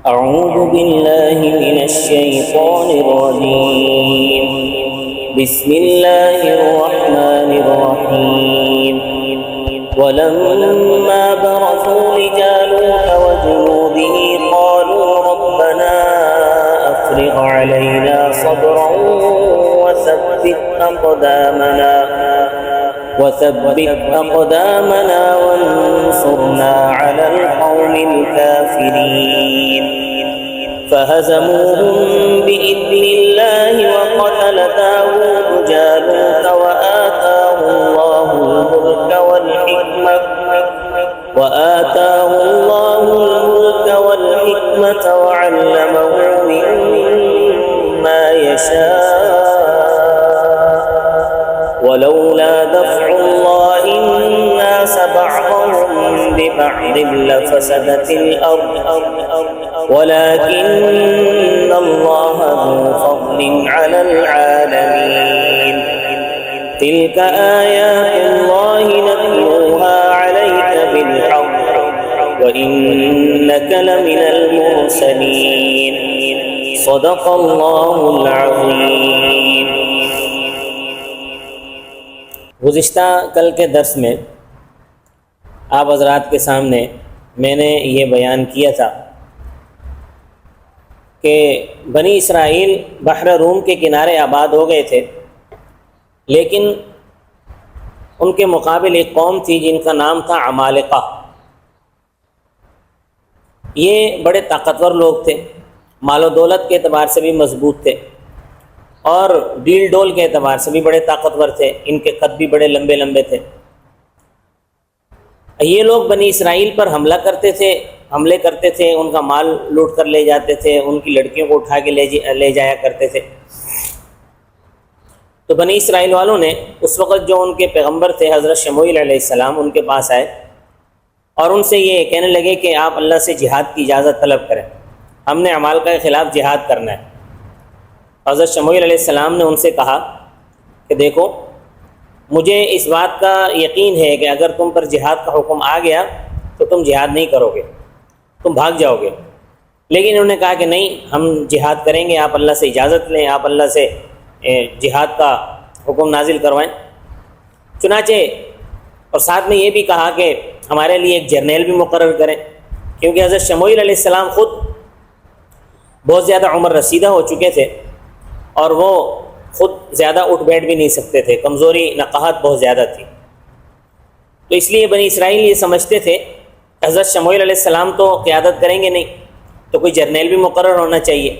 أعوذ بالله من الشيطان الرجيم. بسم الله الرحمن الرحيم. ولما برزوا لجالوت وجنوده قالوا ربنا أفرغ علينا صبرا وثبت أقدامنا وانصرنا على القوم الكافرين. فهزموهم بإذن الله وقتل داود جالوت وآتاه الله الملك والحكمة وعلمه مما يشاء ولولا دفع الله الناس بعضهم ببعض لفسدت الأرض ولكن الله ذو فضل على العالمين. تلك آيات الله نتلوها عليك بالحق وإنك لمن المرسلين. صدق الله العظيم. گزشتہ کل کے درس میں آپ حضرات کے سامنے میں نے یہ بیان کیا تھا کہ بنی اسرائیل بحر روم کے کنارے آباد ہو گئے تھے، لیکن ان کے مقابل ایک قوم تھی جن کا نام تھا عمالقہ. یہ بڑے طاقتور لوگ تھے، مال و دولت کے اعتبار سے بھی مضبوط تھے اور ڈیل ڈول کے اعتبار سے بھی بڑے طاقتور تھے. ان کے قد بھی بڑے لمبے لمبے تھے. یہ لوگ بنی اسرائیل پر حملے کرتے تھے، ان کا مال لوٹ کر لے جاتے تھے، ان کی لڑکیوں کو اٹھا کے لے جایا کرتے تھے. تو بنی اسرائیل والوں نے اس وقت جو ان کے پیغمبر تھے حضرت شموئیل علیہ السلام، ان کے پاس آئے اور ان سے یہ کہنے لگے کہ آپ اللہ سے جہاد کی اجازت طلب کریں، ہم نے عمالقہ کے خلاف جہاد کرنا ہے. حضرت شموئیل علیہ السلام نے ان سے کہا کہ دیکھو، مجھے اس بات کا یقین ہے کہ اگر تم پر جہاد کا حکم آ گیا تو تم جہاد نہیں کرو گے، تم بھاگ جاؤ گے. لیکن انہوں نے کہا کہ نہیں، ہم جہاد کریں گے، آپ اللہ سے اجازت لیں، آپ اللہ سے جہاد کا حکم نازل کروائیں. چنانچہ اور ساتھ میں یہ بھی کہا کہ ہمارے لیے ایک جرنیل بھی مقرر کریں، کیونکہ حضرت شموئیل علیہ السلام خود بہت زیادہ عمر رسیدہ ہو چکے تھے اور وہ خود زیادہ اٹھ بیٹھ بھی نہیں سکتے تھے، کمزوری نقاہت بہت زیادہ تھی. تو اس لیے بنی اسرائیل یہ سمجھتے تھے کہ حضرت شموئیل علیہ السلام تو قیادت کریں گے نہیں، تو کوئی جرنیل بھی مقرر ہونا چاہیے.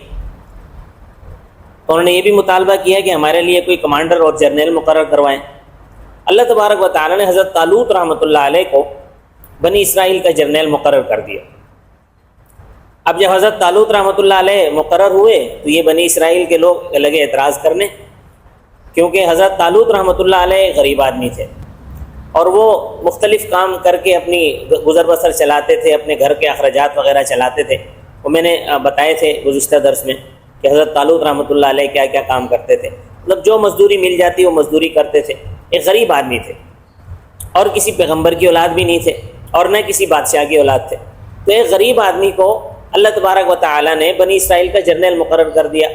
تو انہوں نے یہ بھی مطالبہ کیا کہ ہمارے لیے کوئی کمانڈر اور جرنیل مقرر کروائیں. اللہ تبارک و تعالیٰ نے حضرت طالوت رحمۃ اللہ علیہ کو بنی اسرائیل کا جرنیل مقرر کر دیا. اب جب حضرت طالوت رحمۃ اللہ علیہ مقرر ہوئے تو یہ بنی اسرائیل کے لوگ لگے اعتراض کرنے، کیونکہ حضرت طالوت رحمۃ اللہ علیہ غریب آدمی تھے اور وہ مختلف کام کر کے اپنی گزر بسر چلاتے تھے، اپنے گھر کے اخراجات وغیرہ چلاتے تھے. وہ میں نے بتائے تھے گزشتہ درس میں کہ حضرت طالوت رحمۃ اللہ علیہ کیا کیا کام کرتے تھے. مطلب جو مزدوری مل جاتی وہ مزدوری کرتے تھے. ایک غریب آدمی تھے اور کسی پیغمبر کی اولاد بھی نہیں تھے اور نہ کسی بادشاہ کی اولاد تھے. تو ایک غریب آدمی کو اللہ تبارک و تعالیٰ نے بنی اسرائیل کا جرنیل مقرر کر دیا.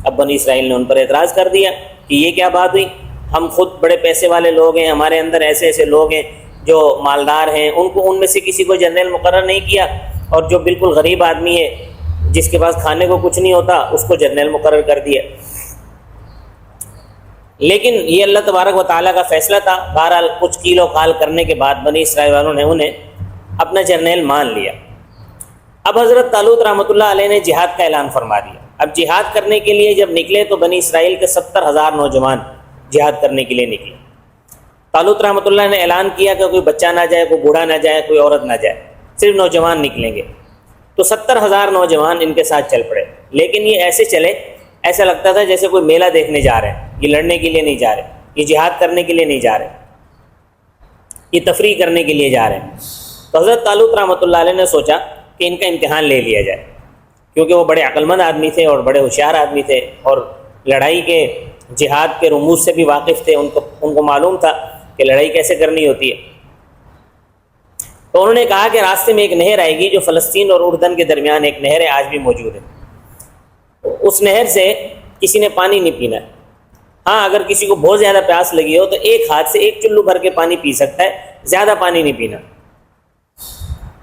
اب بنی اسرائیل نے ان پر اعتراض کر دیا کہ یہ کیا بات ہوئی، ہم خود بڑے پیسے والے لوگ ہیں، ہمارے اندر ایسے ایسے لوگ ہیں جو مالدار ہیں، ان میں سے کسی کو جرنیل مقرر نہیں کیا، اور جو بالکل غریب آدمی ہے جس کے پاس کھانے کو کچھ نہیں ہوتا اس کو جرنیل مقرر کر دیا. لیکن یہ اللہ تبارک و تعالیٰ کا فیصلہ تھا. بہرحال کچھ کیل و قال کرنے کے بعد بنی اسرائیل والوں نے انہیں اپنا جرنیل مان لیا. اب حضرت طالوت رحمۃ اللہ علیہ نے جہاد کا اعلان فرما دیا. اب جہاد کرنے کے لیے جب نکلے تو بنی اسرائیل کے 70,000 نوجوان جہاد کرنے کے لیے نکلے. طالوت رحمۃ اللہ نے اعلان کیا کہ کوئی بچہ نہ جائے، کوئی بوڑھا نہ جائے، کوئی عورت نہ جائے، صرف نوجوان نکلیں گے. تو 70,000 نوجوان ان کے ساتھ چل پڑے. لیکن یہ ایسے چلے، ایسا لگتا تھا جیسے کوئی میلہ دیکھنے جا رہے ہیں. یہ لڑنے کے لیے نہیں جا رہے، یہ جہاد کرنے کے لیے نہیں جا رہے، یہ تفریح کرنے کے لیے جا رہے ہیں. تو حضرت طالوت رحمۃ اللہ علیہ نے سوچا کہ ان کا امتحان لے لیا جائے، کیونکہ وہ بڑے عقل مند آدمی تھے اور بڑے ہوشیار آدمی تھے اور لڑائی کے جہاد کے رموز سے بھی واقف تھے. ان کو معلوم تھا کہ لڑائی کیسے کرنی ہوتی ہے. تو انہوں نے کہا کہ راستے میں ایک نہر آئے گی جو فلسطین اور اردن کے درمیان ایک نہر ہے، آج بھی موجود ہے، اس نہر سے کسی نے پانی نہیں پینا ہے۔ ہاں اگر کسی کو بہت زیادہ پیاس لگی ہو تو ایک ہاتھ سے ایک چلو بھر کے پانی پی سکتا ہے، زیادہ پانی نہیں پینا۔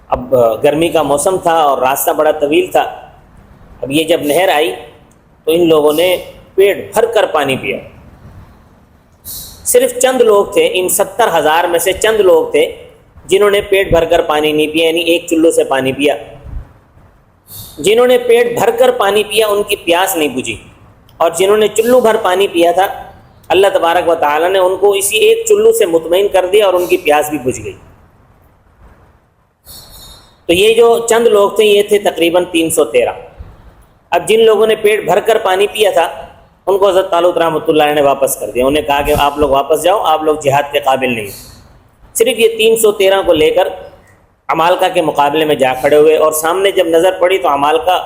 اب گرمی کا موسم تھا اور راستہ بڑا طویل تھا، اب یہ جب نہر آئی تو ان لوگوں نے پیٹ بھر کر پانی پیا۔ صرف چند لوگ تھے، ان 70,000 میں سے چند لوگ تھے جنہوں نے پیٹ بھر کر پانی نہیں پیا، یعنی ایک چلو سے پانی پیا۔ جنہوں نے پیٹ بھر کر پانی پیا ان کی پیاس نہیں بجھی، اور جنہوں نے چلو بھر پانی پیا تھا اللہ تبارک و تعالیٰ نے ان کو اسی ایک چلو سے مطمئن کر دیا اور ان کی پیاس بھی بجھ گئی۔ تو یہ جو چند لوگ تھے یہ تھے تقریباً 313۔ اب جن لوگوں نے پیٹ بھر کر پانی پیا تھا ان کو حضرت طالوت رحمۃ اللہ نے واپس کر دیا، انہیں کہا کہ آپ لوگ واپس جاؤ، آپ لوگ جہاد کے قابل نہیں۔ صرف یہ 313 کو لے کر عمالقہ کے مقابلے میں جا کھڑے ہوئے، اور سامنے جب نظر پڑی تو عمالقہ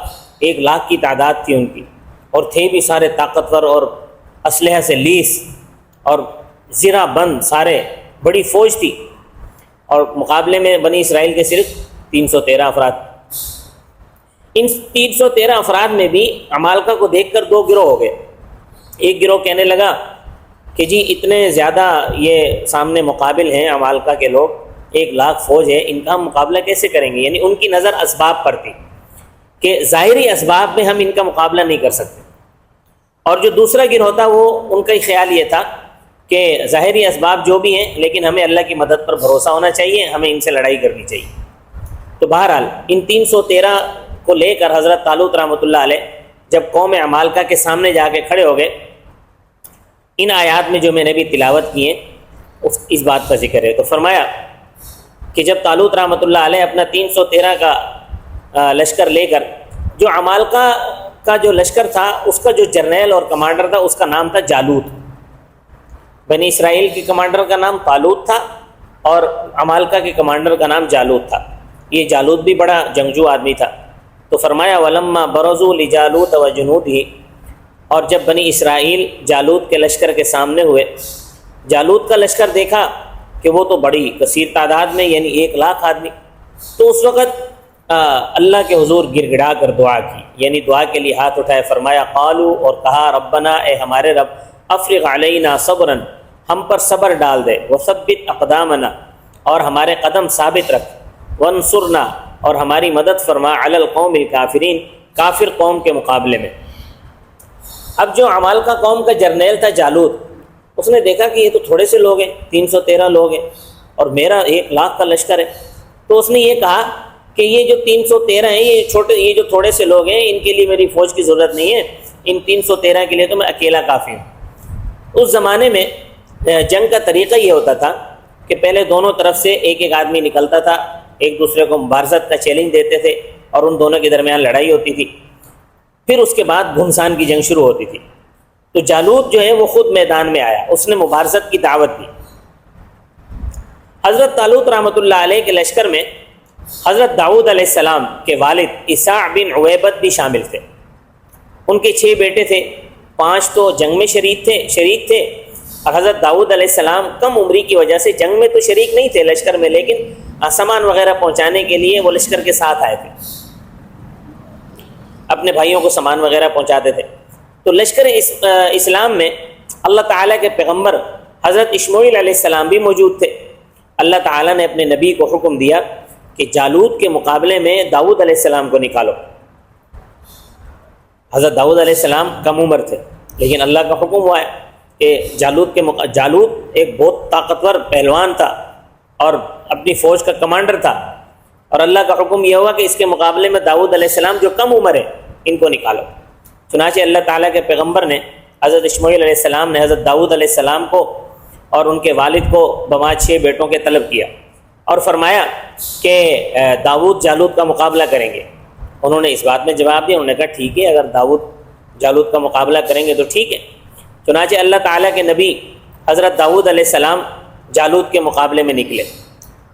1,00,000 کی تعداد تھی ان کی، اور تھے بھی سارے طاقتور اور اسلحہ سے لیس اور زرہ بند، سارے بڑی فوج تھی، اور مقابلے میں بنی اسرائیل کے صرف 313 افراد۔ ان 313 افراد میں بھی عمالقہ کو دیکھ کر 2 گروہ ہو گئے۔ ایک گروہ کہنے لگا کہ جی اتنے زیادہ یہ سامنے مقابل ہیں عمالقہ کے لوگ، 1,00,000 فوج ہے، ان کا ہم مقابلہ کیسے کریں گے؟ یعنی ان کی نظر اسباب پر تھی کہ ظاہری اسباب میں ہم ان کا مقابلہ نہیں کر سکتے۔ اور جو دوسرا گروہ تھا وہ ان کا ہی خیال یہ تھا کہ ظاہری اسباب جو بھی ہیں لیکن ہمیں اللہ کی مدد پر بھروسہ ہونا چاہیے، ہمیں ان سے لڑائی کرنی چاہیے۔ تو بہرحال ان 313 کو لے کر حضرت طالوت رحمۃ اللہ علیہ جب قوم عمالقہ کے سامنے جا کے کھڑے ہو گئے، ان آیات میں جو میں نے بھی تلاوت کی ہیں اس بات کا ذکر ہے۔ تو فرمایا کہ جب طالوت رحمۃ اللہ علیہ اپنا 313 کا لشکر لے کر، جو عمالقہ کا جو لشکر تھا اس کا جو جرنیل اور کمانڈر تھا اس کا نام تھا جالوت، بنی اسرائیل کے کمانڈر کا نام طالوت تھا اور عمالقہ کے کمانڈر کا نام جالوت تھا۔ یہ جالوت بھی بڑا جنگجو آدمی تھا۔ تو فرمایا وَلَمَّا بَرَزُوا لِجَالُوتَ وَجُنُودِهِ، اور جب بنی اسرائیل جالوت کے لشکر کے سامنے ہوئے، جالوت کا لشکر دیکھا کہ وہ تو بڑی کثیر تعداد میں، یعنی 1,00,000 آدمی، تو اس وقت اللہ کے حضور گر گڑا کر دعا کی، یعنی دعا کے لیے ہاتھ اٹھائے، فرمایا قالوا، اور کہا ربنا، اے ہمارے رب، افرغ علینا صبرا، ہم پر صبر ڈال دے، وثبت اقدامنا، اور ہمارے قدم ثابت رکھ، وانصرنا، اور ہماری مدد فرما، علی القوم الکافرین، کافر قوم کے مقابلے میں۔ اب جو عمالقہ قوم کا جرنیل تھا جالوت، اس نے دیکھا کہ یہ تو تھوڑے سے لوگ ہیں، 313 لوگ ہیں اور میرا 1,00,000 کا لشکر ہے، تو اس نے یہ کہا کہ یہ جو 313 ہیں یہ جو تھوڑے سے لوگ ہیں ان کے لیے میری فوج کی ضرورت نہیں ہے، ان 313 کے لیے تو میں اکیلا کافی ہوں۔ اس زمانے میں جنگ کا طریقہ یہ ہوتا تھا کہ پہلے دونوں طرف سے ایک ایک آدمی نکلتا تھا، ایک دوسرے کو مبارزت کا چیلنج دیتے تھے اور ان دونوں کے درمیان لڑائی ہوتی تھی، پھر اس کے بعد گھمسان کی جنگ شروع ہوتی تھی۔ تو جالوت جو ہے وہ خود میدان میں آیا، اس نے مبارزت کی دعوت دی۔ حضرت طالوت رحمۃ اللہ علیہ کے لشکر میں حضرت داؤد علیہ السلام کے والد اساع بن عویبت بھی شامل تھے، ان کے 6 بیٹے تھے، 5 تو جنگ میں شریک تھے، اور حضرت داؤد علیہ السلام کم عمری کی وجہ سے جنگ میں تو شریک نہیں تھے لشکر میں، لیکن سامان وغیرہ پہنچانے کے لیے وہ لشکر کے ساتھ آئے تھے، اپنے بھائیوں کو سامان وغیرہ پہنچاتے تھے۔ تو لشکر اسلام میں اللہ تعالیٰ کے پیغمبر حضرت اسماعیل علیہ السلام بھی موجود تھے۔ اللہ تعالیٰ نے اپنے نبی کو حکم دیا کہ جالوت کے مقابلے میں داؤد علیہ السلام کو نکالو۔ حضرت داؤد علیہ السلام کم عمر تھے، لیکن اللہ کا حکم ہوا ہے کہ جالوت ایک بہت طاقتور پہلوان تھا اور اپنی فوج کا کمانڈر تھا، اور اللہ کا حکم یہ ہوا کہ اس کے مقابلے میں داؤد علیہ السلام جو کم عمر ہے ان کو نکالو۔ چنانچہ اللہ تعالیٰ کے پیغمبر نے حضرت اسماعیل علیہ السلام نے حضرت داؤد علیہ السلام کو اور ان کے والد کو بما 6 بیٹوں کے طلب کیا اور فرمایا کہ داؤد جالوت کا مقابلہ کریں گے۔ انہوں نے اس بات میں جواب دیا، انہوں نے کہا ٹھیک ہے، اگر داؤد جالوت کا مقابلہ کریں گے تو ٹھیک ہے۔ چنانچہ اللہ تعالیٰ کے نبی حضرت داؤد علیہ السلام جالوت کے مقابلے میں نکلے۔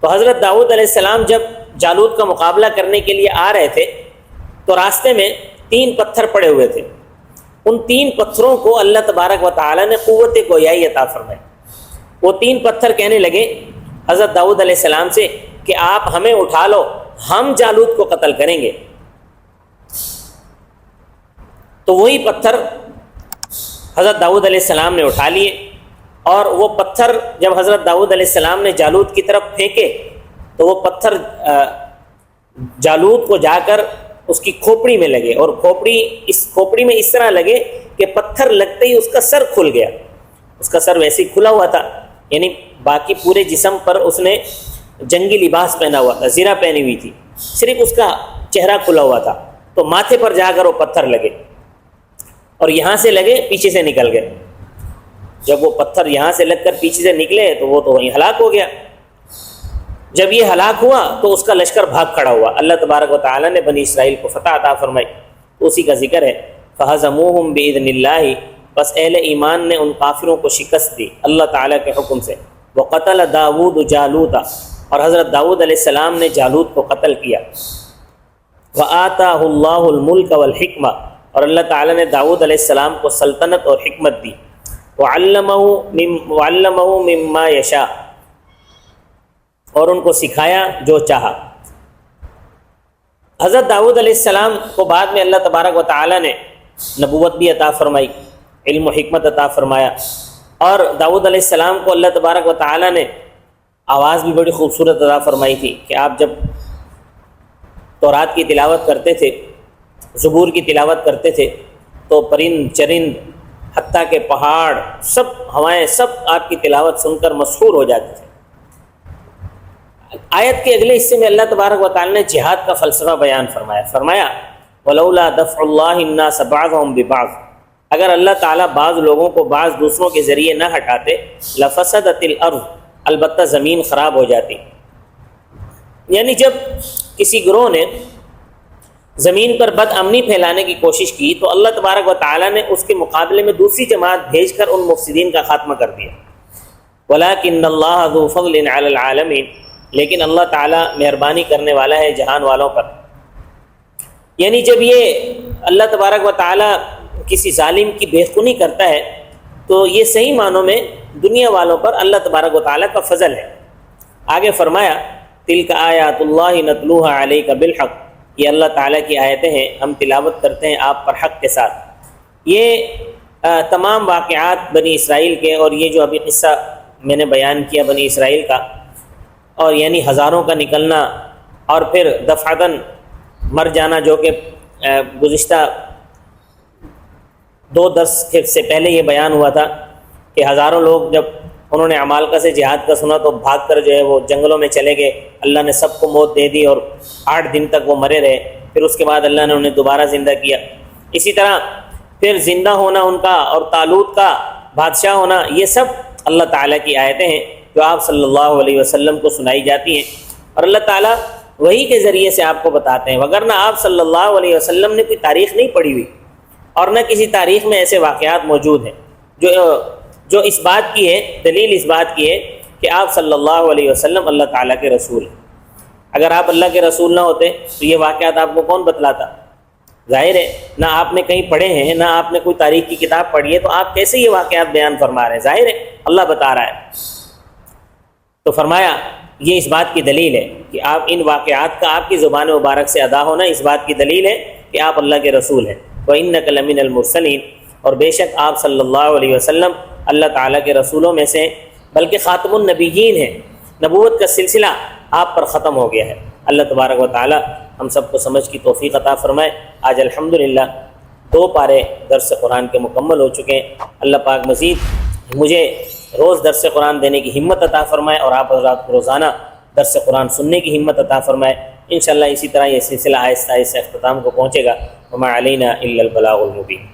تو حضرت داؤد علیہ السلام جب جالوت کا مقابلہ کرنے کے لیے آ رہے تھے تو راستے میں 3 پتھر پڑے ہوئے تھے، ان 3 پتھروں کو اللہ تبارک و تعالیٰ نے قوت گویائی عطا فرمائی۔ وہ 3 پتھر کہنے لگے حضرت داؤد علیہ السلام سے کہ آپ ہمیں اٹھا لو، ہم جالوت کو قتل کریں گے۔ تو وہی پتھر حضرت داؤد علیہ السلام نے اٹھا لیے، اور وہ پتھر جب حضرت داؤد علیہ السلام نے جالوت کی طرف پھینکے تو وہ پتھر جالوت کو جا کر اس کی کھوپڑی میں لگے، اور کھوپڑی میں اس طرح لگے کہ پتھر لگتے ہی اس کا سر کھل گیا۔ اس کا سر ویسے ہی کھلا ہوا تھا، یعنی باقی پورے جسم پر اس نے جنگی لباس پہنا ہوا تھا، زرہ پہنی ہوئی تھی، صرف اس کا چہرہ کھلا ہوا تھا، تو ماتھے پر جا کر وہ پتھر لگے، اور یہاں سے لگے پیچھے سے نکل گئے۔ جب وہ پتھر یہاں سے لگ کر پیچھے سے نکلے تو وہ تو وہیں ہلاک ہو گیا۔ جب یہ ہلاک ہوا تو اس کا لشکر بھاگ کھڑا ہوا۔ اللہ تبارک و تعالیٰ نے بنی اسرائیل کو فتح عطا فرمائی، اسی کا ذکر ہے، فَهَزَمُوهُمْ بِإِذْنِ اللَّهِ، بس اہل ایمان نے ان کافروں کو شکست دی اللہ تعالیٰ کے حکم سے۔ وَقَتَلَ دَاوُودُ جَالُوتَ، اور حضرت داؤد علیہ السلام نے جالوت کو قتل کیا۔ وَآتَاهُ اللَّهُ الْمُلْكَ وَالْحِكْمَةَ، اور اللہ تعالیٰ نے داؤد علیہ السلام کو سلطنت اور حکمت دی۔ وَعَلَّمَهُ مِمَّا يَشَاءُ، اور ان کو سکھایا جو چاہا۔ حضرت داؤد علیہ السلام کو بعد میں اللہ تبارک و تعالیٰ نے نبوت بھی عطا فرمائی، علم و حکمت عطا فرمایا، اور داؤد علیہ السلام کو اللہ تبارک و تعالیٰ نے آواز بھی بڑی خوبصورت عطا فرمائی تھی کہ آپ جب تورات کی تلاوت کرتے تھے، زبور کی تلاوت کرتے تھے، تو پرند چرند حتیٰ کہ پہاڑ سب، ہوائیں سب آپ کی تلاوت سن کر مسحور ہو جاتے تھے۔ آیت کے اگلے حصے میں اللہ تبارک و تعالی نے جہاد کا فلسفہ بیان فرمایا وَلَوْلَا دَفْعُ اللَّهِ النَّاسَ بَعْضَهُمْ بِبَعْضٍ، اگر اللہ تعالیٰ بعض لوگوں کو بعض دوسروں کے ذریعے نہ ہٹاتے، لَفَسَدَتِ الْأَرْضُ، البتہ زمین خراب ہو جاتی۔ یعنی جب کسی گروہ نے زمین پر بد امنی پھیلانے کی کوشش کی تو اللہ تبارک و تعالیٰ نے اس کے مقابلے میں دوسری جماعت بھیج کر ان مفسدین کا خاتمہ کر دیا۔ وَلَكِنَّ اللَّهَ ذُو فَضْلٍ عَلَى الْعَالَمِينَ، لیکن اللہ تعالیٰ مہربانی کرنے والا ہے جہان والوں پر۔ یعنی جب یہ اللہ تبارک و تعالیٰ کسی ظالم کی بے خونی کرتا ہے تو یہ صحیح معنوں میں دنیا والوں پر اللہ تبارک و تعالیٰ کا فضل ہے۔ آگے فرمایا تِلْكَ آیاتُ اللَّهِ نَتْلُوهَا عَلَيْكَ بِالْحَقِّ، یہ اللہ تعالیٰ کی آیتیں ہیں، ہم تلاوت کرتے ہیں آپ پر حق کے ساتھ۔ یہ تمام واقعات بنی اسرائیل کے، اور یہ جو ابھی قصہ میں نے بیان کیا بنی اسرائیل کا، اور یعنی ہزاروں کا نکلنا اور پھر دفعتاً مر جانا، جو کہ گزشتہ 2 درس سے پہلے یہ بیان ہوا تھا کہ ہزاروں لوگ جب انہوں نے عمالقہ سے جہاد کا سنا تو بھاگ کر جو ہے وہ جنگلوں میں چلے گئے، اللہ نے سب کو موت دے دی اور 8 دن تک وہ مرے رہے، پھر اس کے بعد اللہ نے انہیں دوبارہ زندہ کیا۔ اسی طرح پھر زندہ ہونا ان کا اور طالوت کا بادشاہ ہونا، یہ سب اللہ تعالیٰ کی آیتیں ہیں جو آپ صلی اللہ علیہ وسلم کو سنائی جاتی ہیں، اور اللہ تعالیٰ وہی کے ذریعے سے آپ کو بتاتے ہیں، وگرنہ آپ صلی اللہ علیہ وسلم نے کوئی تاریخ نہیں پڑھی ہوئی، اور نہ کسی تاریخ میں ایسے واقعات موجود ہیں جو اس بات کی ہے، دلیل اس بات کی ہے کہ آپ صلی اللہ علیہ وسلم اللہ تعالیٰ کے رسول ہیں۔ اگر آپ اللہ کے رسول نہ ہوتے تو یہ واقعات آپ کو کون بتلاتا؟ ظاہر ہے نہ آپ نے کہیں پڑھے ہیں، نہ آپ نے کوئی تاریخ کی کتاب پڑھی ہے، تو آپ کیسے یہ واقعات بیان فرما رہے ہیں؟ ظاہر ہے اللہ بتا رہا ہے۔ تو فرمایا یہ اس بات کی دلیل ہے کہ آپ ان واقعات کا آپ کی زبان مبارک سے ادا ہونا اس بات کی دلیل ہے کہ آپ اللہ کے رسول ہیں۔ وَإِنَّكَ لَمِنَ الْمُرْسَلِينَ، اور بے شک آپ صلی اللہ علیہ وسلم اللہ تعالیٰ کے رسولوں میں سے، بلکہ خاتم النبیین ہیں، نبوت کا سلسلہ آپ پر ختم ہو گیا ہے۔ اللہ تبارک و تعالیٰ ہم سب کو سمجھ کی توفیق عطا فرمائے۔ آج الحمدللہ 2 پارے درس قرآن کے مکمل ہو چکے ہیں۔ اللہ پاک مزید مجھے روز درس قرآن دینے کی ہمت عطا فرمائے، اور آپ حضرات کو روزانہ درس قرآن سننے کی ہمت عطا فرمائے۔ انشاءاللہ اسی طرح یہ سلسلہ آہستہ آہستہ اختتام کو پہنچے گا۔ وما علینا الا البلاغ المبین۔